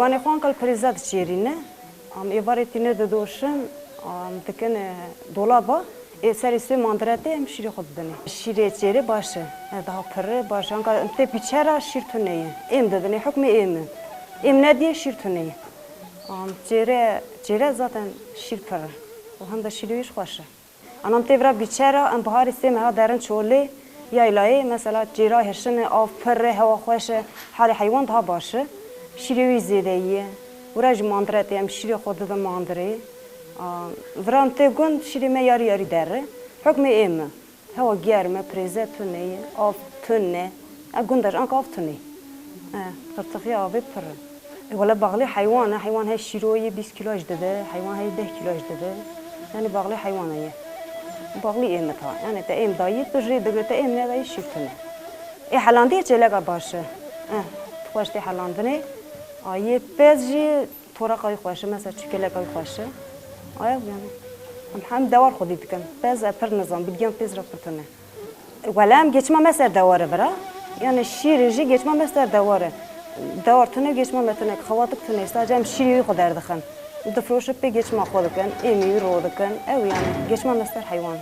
حیوان خوان کل پریزاد چیرینه ام ایوارتی نه دادوشن دکن دولابا سری سوی ماندراته ام شیر خود دنی شیر چیره باشه daha pırı باشه انگار انت بیچاره شیر تونیه ام دادنی حکم ام ندیه شیر تونیه چیره zaten شیر pırı و هم da şiriş خوشه anam tevra بیچاره ام بهاری سیم ها درن چوله yaylaya mesela cira heşine av pırı hava خوشه حال حیوان daha باشه شیری زیدیه ورج ماندراته ام شیر خود da ماندری ورام تگون شیری ما یاری داره حکم ایمه هوا گرمه پریزه تونه آف تونه اگوندش آنک آف تونه خرطخی آبی پره ولی باقی حیوان های شیروی 20 کیلوش داده حیوان های 10 کیلوش داده یعنی باقی حیوانه باقی ایمه تا یعنی تا ایم دایید بجری دگره تا ایم ندایی شیر تونه ای حلاندی چلگا باشه خوشتی حلاندنه آیه پزجی طرقای خوشه مثلا چکلگای خوشه آیا یعنی هم دوار خودی دکن پس پر نظام بیدیم پس را پرتونه ولی هم گچما مثل دواره برا یعنی شیرجی گچما مثل دوار تونه گچما متونه خواتک تونه است جام شیری خود دردخن دفروش پی گچما خود کن ایمی رو دکن او یعنی گچما مثل حیوان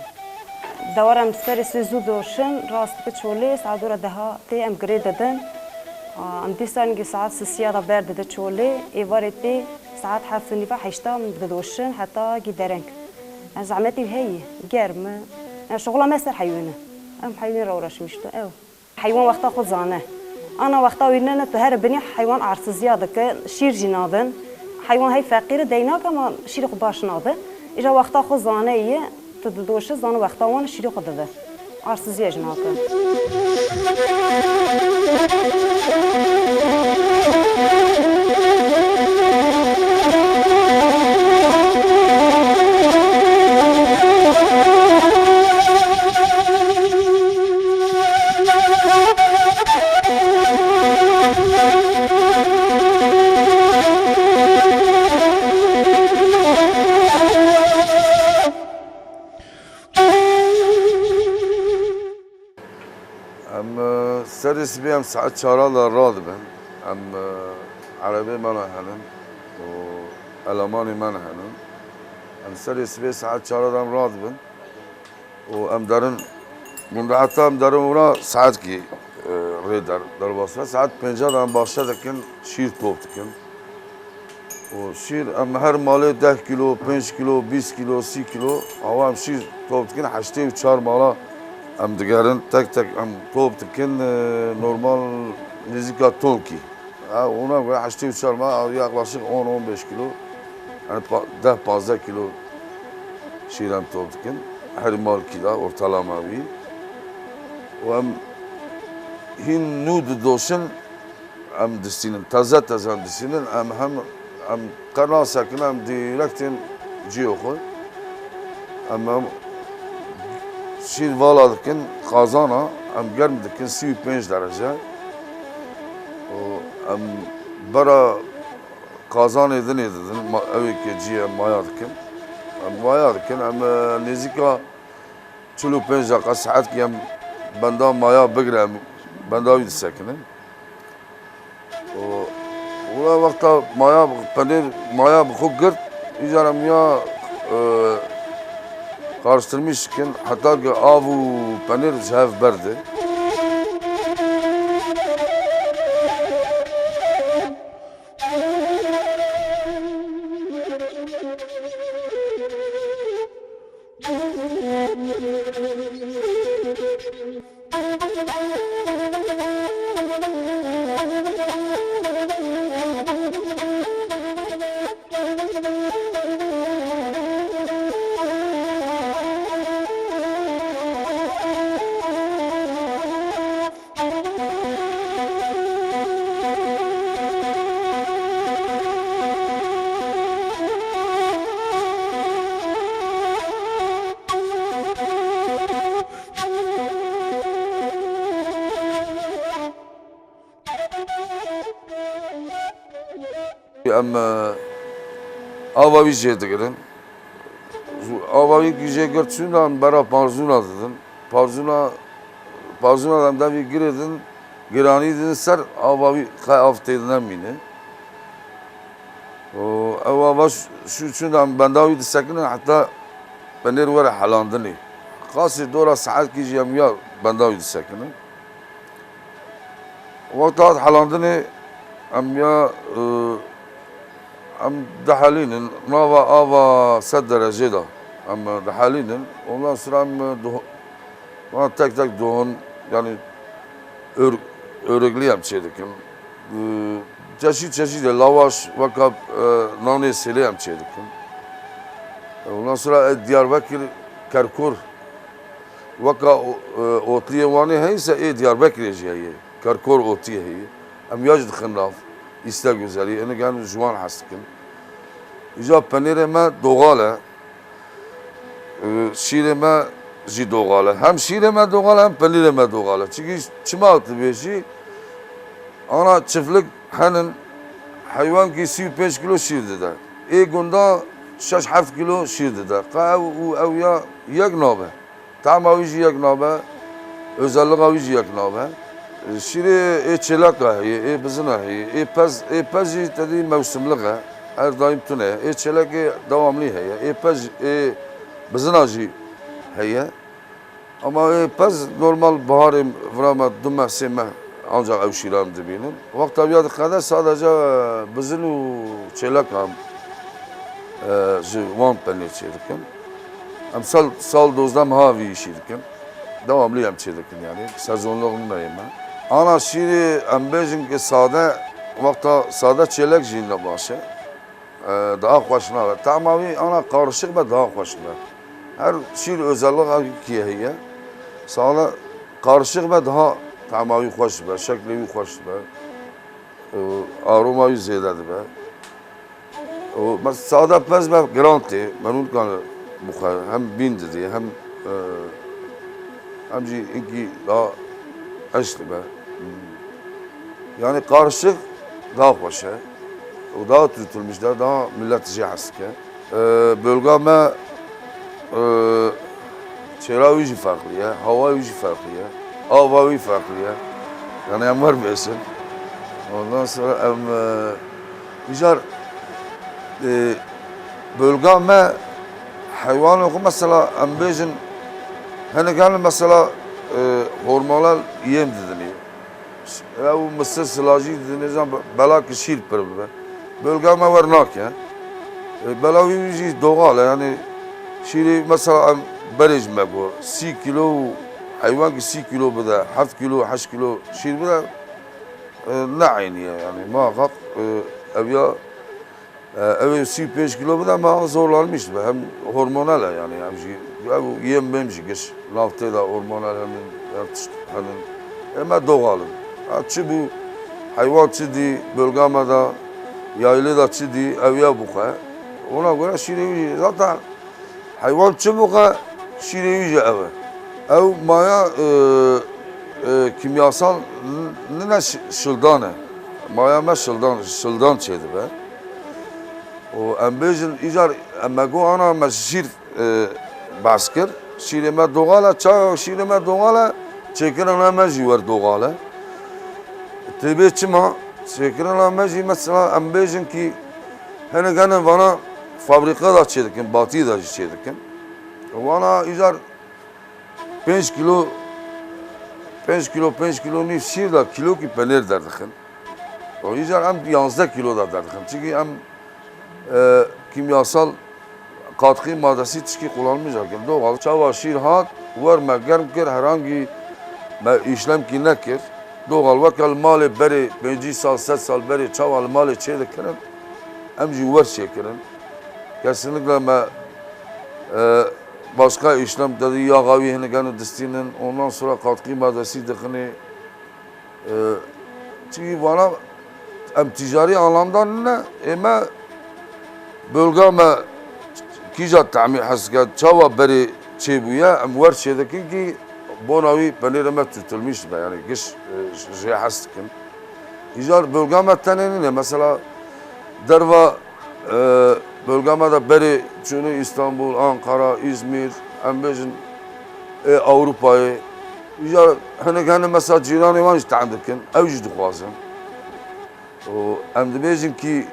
دوارم سر سوزو دوشن راست بچولی سعدور ده تی ام گرید دادن ام دیسان ساعت سیاده برد ده چولی ایوارتی ساعت 7:30 بدوشن حتى جدرنك زعمتي هي جرمه شغله مثل حيوانه ام حيوان روراش مشتو او حيوان وقتا خود زانه انا وقتا ويننا تهرب بني حيوان عرس زياده شير جنادن حيوان هي فقير دينا كما شير خو باش ناده اجا وقتا خود زانه هي تدوش زانه وقتا وان شير خود ده عرس زياده جناده سرس بيهم ساعات شارع الرادبن ام عربي ما هنن والماني ما هنن ام سرس بي ساعات شارع رادبن وام دارن من حتى ام دارن ورا ساعات كي ريدر درباسه ساعات 50 دام başladıkken şiir toptukken o şiir ام her malı 10 kilo 5 kilo 20 kilo 30 kilo avam şiir toptukken 84 mala ام دگرن تک ام toptukken normal nizika tonki ona göre 84 mala yaklaşık 10-15 kilo yani 10-15 kilo şiir am toptukken her mal kilo ortalama bir و ام هین نود دوشن ام دستینن تازه ام دستینن ام قرنا ساکن ام دیرکتین جیو خود ام شیر والا دکن خازانا ام گرم دکن 35 درجه و ام برا خازان edin اوی که جیه مایا دکن ام نزیکا 45 دقیقه ساعت که ام بندام مایا بگیرم بنداوی ساکنه و وقتا مایا پنیر مایا بخو گرد ایجارم یا karıştırmış iken hatta ki av و پنیر شهف برده اما آواوی جیده گرن آواوی که جیده گرد چونان برا پارزونا دادن پارزونا دم دوی گردن گرانی دادن سر آواوی خیلی آفتیدن مینه و شو دام بنداوي تسكن حتى بنير ورا حلاندني خاصة دورة ساعات كي جميع بنداوي تسكن وقتها حلاندني ام يا ام دحالين نوفا افا 7 درجة دا ام دحالين ondan sonra tek tek doğun yani örgüleyem çeydikim. Çeşit lavaş vakab nane seleyem çeydikim. Ondan sonra Diyarbakır Kerkur vaka otliye vani heyse Diyarbakır jiye Kerkur otliye hiye. Am yajid khnaf iste güzeli ene gan jwan hastikin. İca penire me doğala şire me jî doğala. Hem şire me doğala hem penire me doğala. Çünkü çima altı beşi ana çiftlik henin hayvan ki 35 kilo şir dede. Gunda 6-7 kilo şir dede. Ev ya yek nabe. Tam avici yek nabe. Özellik avici yek nabe. Şiri çelaka hiye, bizina hiye. Pez dedi mevsimlik he. Her daim tune. Çelaki devamlı hiye. Pez bizina jî hiye. Ama pez normal baharım vrama dümme seme ancak ev şiram dibinin. Vakti abiyadı kadar sadece bizim o çelakam van penir çedirken. Hem sal dozdam havi işirken. Devamlı hem çedirken yani. Sezonluğundayım ben. Ana şiri embejin ki sade vakta sade çelak jinle başı. Daha hoşuna var. Tamamen ana karışık ve daha hoşuna. Her şir özellik ki hiye. Sade karışık ve daha tamamen hoş be, şekli hoş be. Aromayı ziyade be. Mesela sade pez be garanti. Menul kan bu hem bindi diye hem inki daha eşli be. Yani karışık daha hoş. O daha tutulmuşlar, daha millet cihaske. Bölgeme çeravici farklı ya, havavici farklı ya, havavi farklı ya. Yani hem var besin. Ondan sonra hem icar bölgeme hayvan oku mesela hem bejin hani gelin mesela hormonal yem dediniyor. Ya bu mısır silajı dediğiniz zaman bela kişir problem. Bölgeme var nak ya. Belavici doğal yani şimdi mesela berejme bu 6 kilo hayvan ki 6 kilo bida 7 kilo 8 kilo şimdi bida ne aynı yani muhakkak evya ev 5 kilo bida ma zorlanmış be hem hormonal yani hem yem memci geç lafta da hormonal hem ama doğal. Açı bu hayvan çidi bölgemede yaylı da çidi evya bu kadar. Ona göre şirevici zaten hayvan çubuğa şirevici evi. Ev maya kimyasal ne şıldanı. Maya me şıldan çeydi be. O embejin icar emmego ana me şir baskır. Şireme doğala çay şireme doğala çekiren ameci var doğala. Tabii çima çekiren ameci mesela embejin ki hani gene bana fabrika da çedirken, batıyı da çedirken. Bana icar 5 kilo ni şir da kilo ki peynir derdikin. O icar hem yansıda kilo da derdikin. Çünkü hem kimyasal katkı maddesi çıkı kullanmayacak. Doğal çava şir hat var megerm kir herhangi işlem ki ne kir. Doğal vakal mali beri 5 sal 7 sal beri çaval mali çedirken hem var çekirin. Kesinlikle başka işlem dedi yağavi hani gene destinin ondan sonra katkı maddesi dikini çünkü bana hem ticari anlamda ne ama bölgeme kicat tamir haska çava beri çebuya hem var şeydeki ki bonavi penireme tutulmuş be yani geç şey haskin icar bölgeme tenini mesela derva bölgemede beri çünkü İstanbul, Ankara, İzmir, embejin Avrupa'yı icar hani mesela ciranı var işte andıkın evcidi kuazın o embejin ki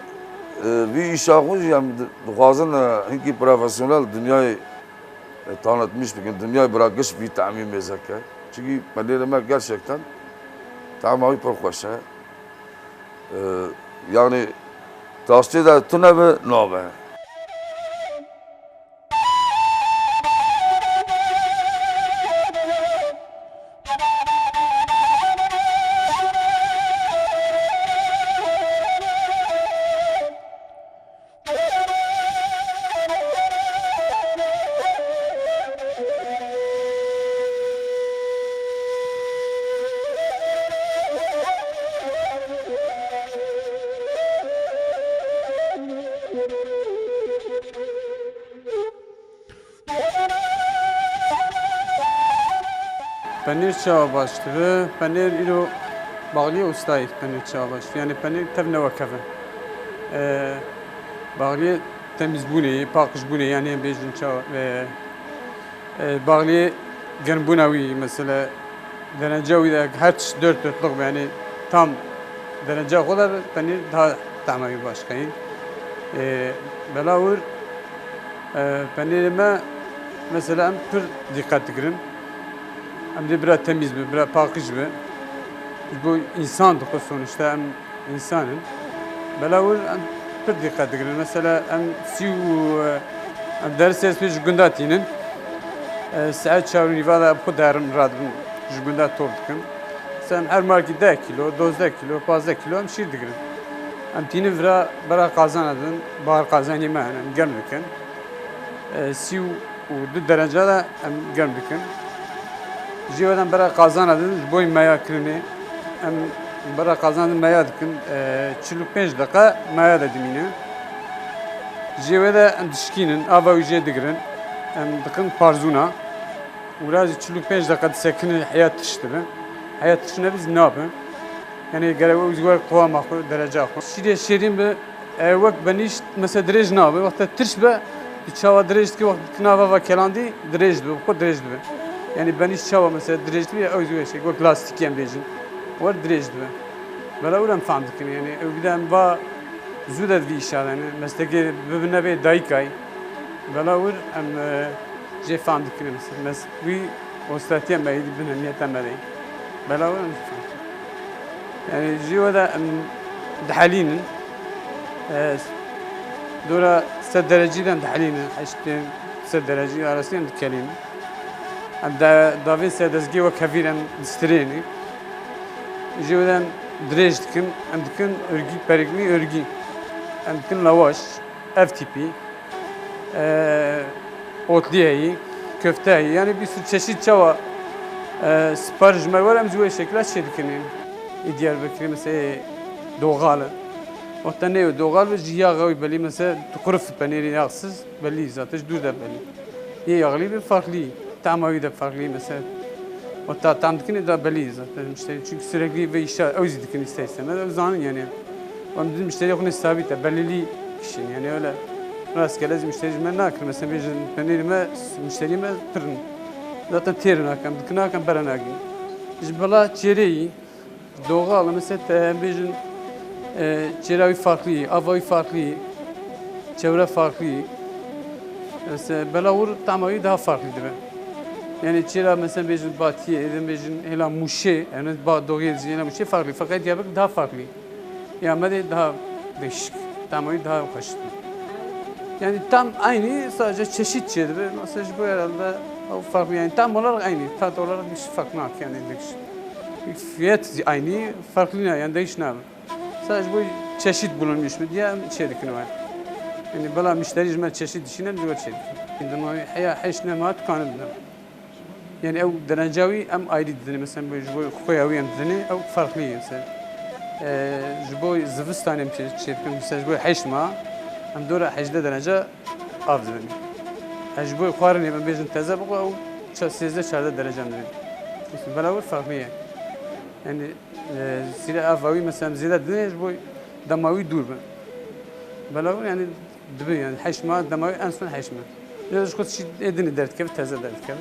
bir iş akmış yani duazın hinki profesyonel dünyayı tanıtmış bugün dünyayı bırakmış bir tamin mezaka. Çünkü ben gerçekten tamamen perkoşa. Yani tasdih da tune ve nove. Penir çava başlığı, penir ilo bağlı ustayı penir çava başlığı. Yani penir tevne ve keve. Bağlı temiz buni, pakış buni yani bejin çava ve bağlı gen bunavi mesela derece de her dörtlük yani tam derece kadar penir daha tamamen başkayı. Belawur penirime mesela pür dikkat edelim. Hem de biraz temiz bir, biraz pakış bir. Bu insandık o sonuçta hem insanın. Belawur pür dikkat edelim. Mesela hem hem ders esmiş gündatinin saat çavrı valla bu derin radın gündat tordukun. Sen her marki 10 kilo, 12 kilo, 15 kilo hem şir dikirin. Hem tini vira bara kazanadın, bahar kazanayım hem gelmedikken. Siu u derecede hem gelmedikken. Jivadan bara kazanadın, boy maya kremi, hem bara kazanadın maya dikin, 45 dakika maya da dimine. Jivada dişkinin, ava ujiye dikirin, hem dikin parzuna. Uraz 45 dakika sekinin hayat tıştırı. Hayat tıştırına biz ne yapın? Yani göre uzvar kıvam akı, derece akı. Şirin bir vakt beniş mesela derece ne yapı? Vakta tırş be, bir çava derece ki vakti kınava ve kelandi derece be, bu derece be. Yani beniş çava mesela derece be, özgür şey, vakt lastik yem bejin. Var derece be. Böyle uğram fandık yani. Öbürden va züdet bir iş yani. Mesela ki birbirine bir dayıkay. Böyle uğr hem جي فاندك بس وي وستاتيا ما يدي بنا نيتا مالي بلا ولا يعني جي ودا دحالين دورا 6 درجة دحالين حشت 6 درجة راسين الكلام عند دافين سادسجي وكافيرا ستريني جي ودا دريجتكن عندكن örgü perikli örgü عندكن lavaş FTP otliyeyi, köfteyi yani bir sürü çeşit çava sipariş var hem züve şekilde şedikinin Diyarbakır mesela doğalı. Orta ne doğal ve ciğer gavi belli mesela tukuruf peniri yağsız belli zaten dur da belli. Yağlı bir farklı, tamamen de farklı mesela. Orta tamdikini de belli zaten müşteri çünkü sürekli ve işe özledikini istersen o zaman yani. Onun bizim müşteri yok ne sabit belli kişinin yani öyle. Rastgele müşterime ne akıl mesela bir penirime müşterime pırın zaten terin akam dikna akam beren akım jbala çereyi doğal mesela bir çereyi farklı avayı farklı çevre farklı mesela belawur tamamı daha farklıdır yani çere mesela bir batiye edin bir hela muşe yani doğal ziyana muşe farklı fakat Diyarbakır daha farklı yani daha değişik tamamı daha hoş. Yani tam aynı sadece çeşit şeydir. Mesela bu herhalde farklı yani tam olarak aynı. Tat olarak bir fark yok yani. Fiyat aynı, farklı yani değişmiyor. Sadece bu çeşit bulunmuş mu diye şeydikini var. Yani bala müşteri çeşit işine diyor şeydik. İndama haya heşne mat kanıdır. Yani ev denecavi em ayrı dedini mesela bu koyavi em dedini ev farklı mesela. Bu zıvıstanem şeydik mesela bu heşma هم دور 18 درجة أفضل. أجبر قارن يبقى بيجن تزابق أو 13-14 درجة من. بس بلاور فرقية. يعني سيرة أفاوي مثلا زيادة الدنيا أجبر دموي دور بلاور يعني دبي يعني حشمة دموي أنسون حشمة. إذا شو كنت شيء إدني درت كيف تزا درت كيف.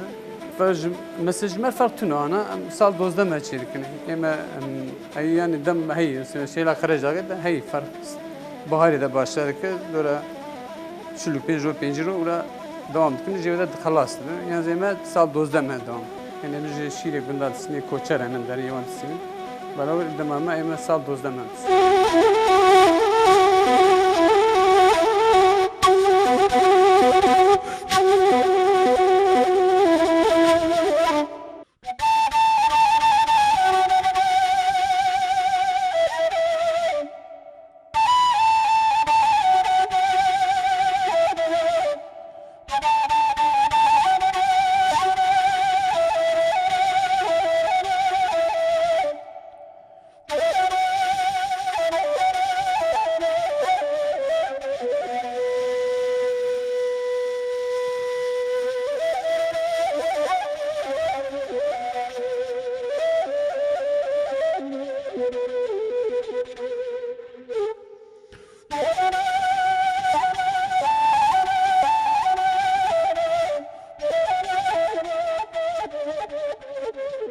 فرج مسج ما فرق تنو أنا صار دوز دم هالشيء كنا. إما أي يعني دم هي شيء لا خرج هاي فرق. baharı da başladı ki böyle çülük pencere ora devam etkin cevde xalastı. Yani zeyme sal 12 me devam. Yani bir şiire bunda sini koçer hemen der yavan sini. Beraber demama ema sal 12 me.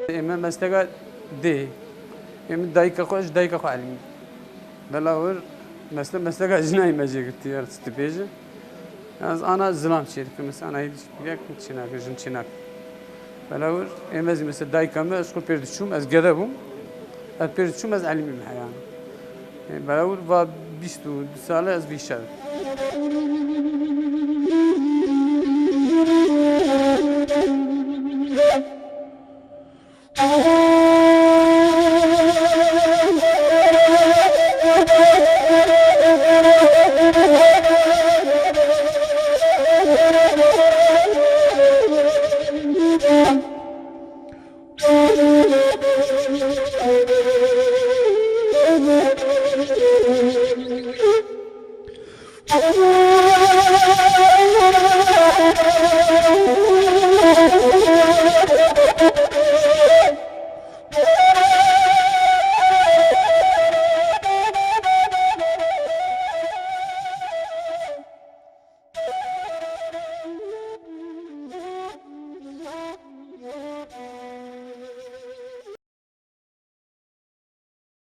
اما مستقى دي اما دايكا خوش دايكا خو علمي بلاور مستقى جناي ماجي اختيار استبيجه از انا زلام شيرك مثلا انا هيك بيك تشيناك جن تشيناك بلاور اما زي مثلا دايكا ما اشكو بيردشوم از قدبهم از بيردشوم از علمي الحياه بلاور با 22 ساله از بيشار Oh